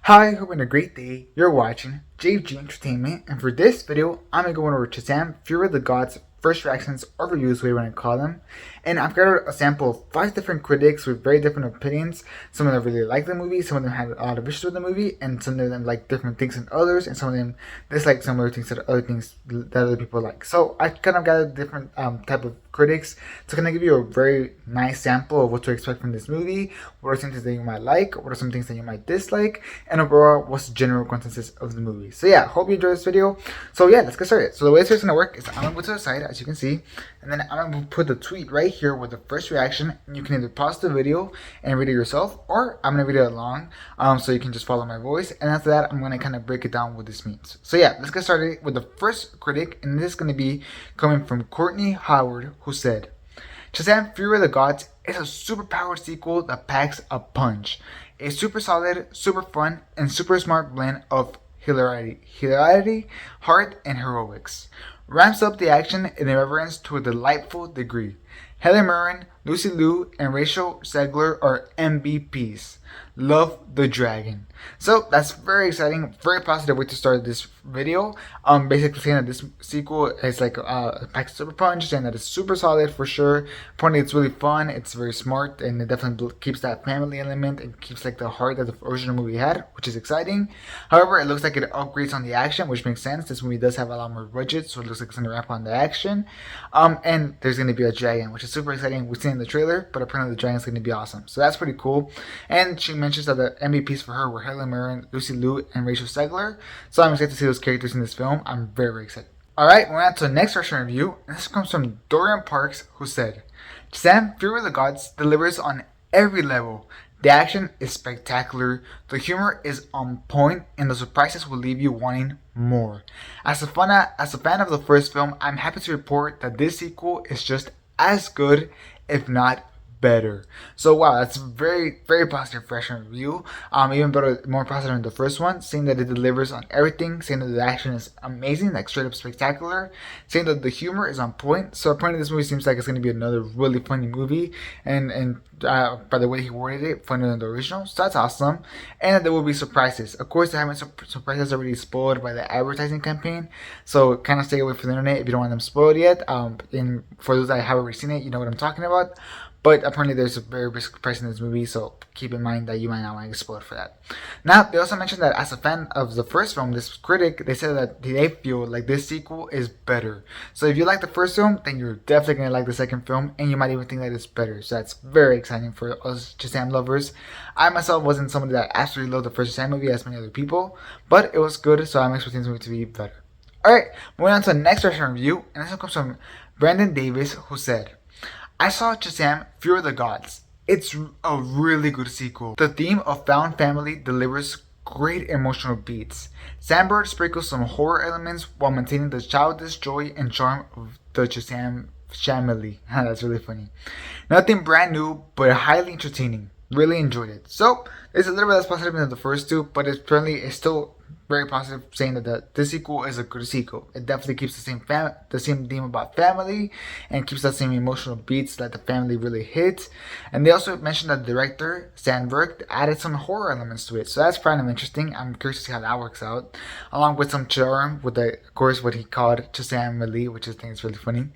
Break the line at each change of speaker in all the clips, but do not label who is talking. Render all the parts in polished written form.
Hi, hope you're having a great day. You're watching JG Entertainment, and for this video, I'm gonna go over Shazam, Fury of the Gods, first reactions or reviews, whatever you want to call them. And I've got a sample of 5 different critics with very different opinions. Some of them really like the movie, some of them had a lot of issues with the movie, and some of them like different things than others, and some of them dislike some other things that other people like. So I kind of got a different type of critics to kind of give you a very nice sample of what to expect from this movie. What are some things that you might like? What are some things that you might dislike? And overall, what's the general consensus of the movie? So yeah, hope you enjoyed this video. So yeah, let's get started. So the way it's gonna work is I'm gonna go to the side, as you can see, and then I'm gonna put the tweet right here with the first reaction. And you can either pause the video and read it yourself, or I'm gonna read it along, so you can just follow my voice. And after that, I'm gonna kind of break it down what this means. So yeah, let's get started with the first critic, and this is gonna be coming from Courtney Howard, who said, Shazam Fury of the Gods is a superpowered sequel that packs a punch. A super solid, super fun, and super smart blend of hilarity, heart, and heroics. Ramps up the action and irreverence to a delightful degree. Helen Mirren, Lucy Liu, and Rachel Zegler are MVPs. Love the dragon. So that's very exciting, very positive way to start this video. Basically saying that this sequel is like packs super punch, saying that it's super solid for sure. Apparently it's really fun, it's very smart, and it definitely keeps that family element and keeps like the heart that the original movie had, which is exciting. However, it looks like it upgrades on the action, which makes sense. This movie does have a lot more budget, so it looks like it's gonna ramp on the action. And there's gonna be a dragon, which is super exciting. We've seen in the trailer, but apparently the dragon's gonna be awesome. So that's pretty cool. And she mentions that the MVPs for her were Helen Mirren, Lucy Liu, and Rachel Zegler. So I'm excited to see those characters in this film. I'm very, very excited. Alright, we're on to the next version review. And this comes from Dorian Parks, who said, Shazam Fury of the Gods delivers on every level. The action is spectacular, the humor is on point, and the surprises will leave you wanting more. As a fan of the first film, I'm happy to report that this sequel is just as good, if not better. So wow, that's very, very positive fresh review. Even better, more positive than the first one, saying that it delivers on everything, saying that the action is amazing, like straight up spectacular, saying that the humor is on point. So apparently this movie seems like it's going to be another really funny movie, and by the way he worded it, funnier than the original. So that's awesome. And that there will be surprises. Of course, they haven't surprises already spoiled by the advertising campaign, so kind of stay away from the internet if you don't want them spoiled yet. And for those that have already seen it, you know what I'm talking about. But apparently there's a very big surprise in this movie, so keep in mind that you might not want to get spoiled for that. Now, they also mentioned that as a fan of the first film, this critic, they said that they feel like this sequel is better. So if you like the first film, then you're definitely going to like the second film, and you might even think that it's better. So that's very exciting for us Shazam lovers. I myself wasn't somebody that absolutely loved the first Shazam movie as many other people, but it was good, so I'm expecting this movie to be better. Alright, moving on to the next version review, and this one comes from Brandon Davis, who said, I saw Shazam Fury of the Gods. It's a really good sequel. The theme of found family delivers great emotional beats. Sandberg sprinkles some horror elements while maintaining the childish joy and charm of the Shazam family. That's really funny. Nothing brand new, but highly entertaining. Really enjoyed it. So, it's a little bit less positive than the first two, but it's still very positive, saying that this sequel is a good sequel. It definitely keeps the same theme about family, and keeps that same emotional beats that the family really hits. And they also mentioned that the director Sandberg added some horror elements to it, so that's kind of interesting. I'm curious to see how that works out, along with some charm with of course what he called Shazam Mali, which I think is really funny.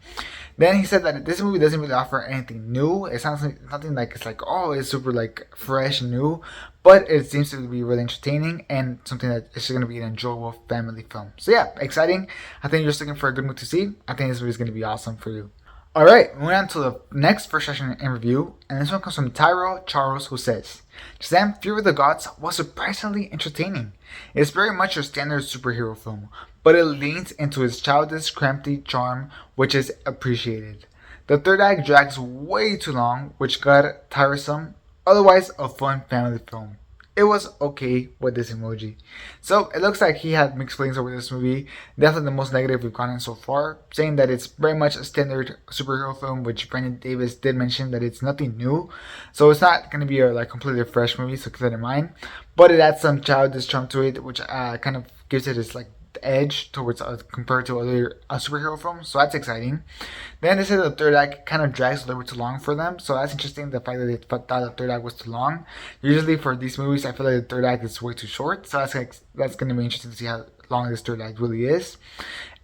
Then he said that this movie doesn't really offer anything new. It sounds like nothing like it's super like fresh and new, but it seems to be really entertaining and something that is going to be an enjoyable family film. So yeah, exciting. I think you're just looking for a good movie to see. I think this movie is going to be awesome for you. Alright, moving on to the next first session in review, and this one comes from Tyrell Charles, who says, Shazam Fury of the Gods was surprisingly entertaining. It's very much your standard superhero film, but it leans into its childish, crampy charm, which is appreciated. The third act drags way too long, which got tiresome. Otherwise, a fun family film. It was okay with this emoji. So it looks like he had mixed feelings over this movie. Definitely the most negative we've gotten so far, saying that it's very much a standard superhero film, which Brandon Davis did mention that it's nothing new. So it's not going to be a completely fresh movie, so keep that in mind. But it adds some childish charm to it, which kind of gives it its edge towards compared to other superhero films, so that's exciting. Then they said the third act kind of drags a little bit too long for them, so that's interesting. The fact that they thought the third act was too long. Usually for these movies, I feel like the third act is way too short, so that's going to be interesting to see how long this third act really is.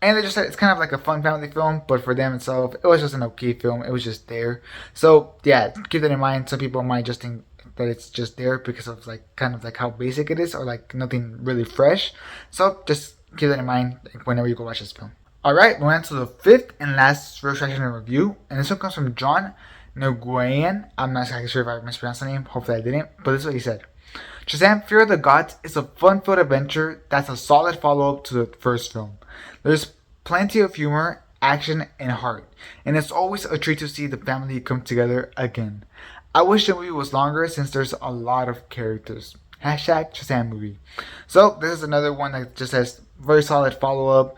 And they just said it's kind of like a fun family film, but for them itself, it was just an okay film. It was just there. So yeah, keep that in mind. Some people might just think that it's just there because of like kind of like how basic it is, or like nothing really fresh. So just keep that in mind whenever you go watch this film. Alright, we went to the fifth and last first reaction and review, and this one comes from John Nguyen. I'm not exactly sure if I mispronounced the name, hopefully I didn't, but this is what he said. Shazam! Fear of the Gods is a fun-filled adventure that's a solid follow-up to the first film. There's plenty of humor, action, and heart, and it's always a treat to see the family come together again. I wish the movie was longer since there's a lot of characters. Hashtag Shazam movie. So this is another one that just has very solid follow-up.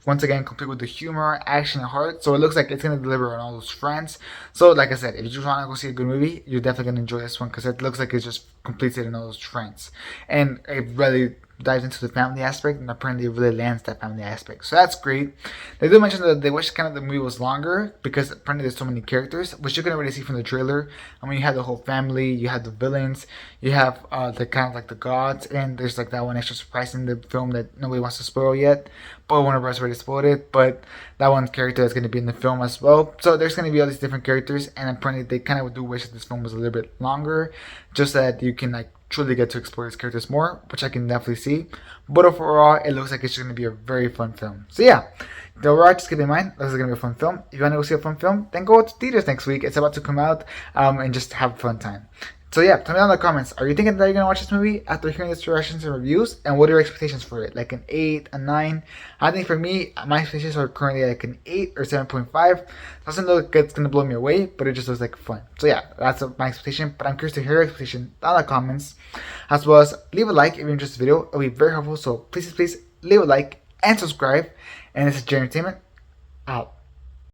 Once again, complete with the humor, action, and heart. So it looks like it's going to deliver on all those fronts. So like I said, if you just want to go see a good movie, you're definitely going to enjoy this one because it looks like it just completes it in all those fronts. And it really dives into the family aspect, and apparently it really lands that family aspect. So that's great. They do mention that they wish kind of the movie was longer because apparently there's so many characters, which you can already see from the trailer. I mean, you have the whole family, you have the villains, you have the kind of like the gods, and there's like that one extra surprise in the film that nobody wants to spoil yet. But Warner Bros. Already spoiled it, but that one character is going to be in the film as well. So there's going to be all these different characters, and apparently they kind of do wish that this film was a little bit longer, just so that you can like truly get to explore these characters more, which I can definitely see. But overall, it looks like it's going to be a very fun film. So yeah, the overall, just keep in mind, this is going to be a fun film. If you want to go see a fun film, then go to theaters next week. It's about to come out, and just have a fun time. So yeah, tell me down in the comments, are you thinking that you're going to watch this movie after hearing these reactions and reviews? And what are your expectations for it? Like an 8, a 9? I think for me, my expectations are currently like an 8 or 7.5. Doesn't look like it's going to blow me away, but it just looks like fun. So yeah, that's my expectation. But I'm curious to hear your expectation down in the comments. As well as leave a like if you enjoyed this video. It'll be very helpful. So please leave a like and subscribe. And this is J Entertainment out.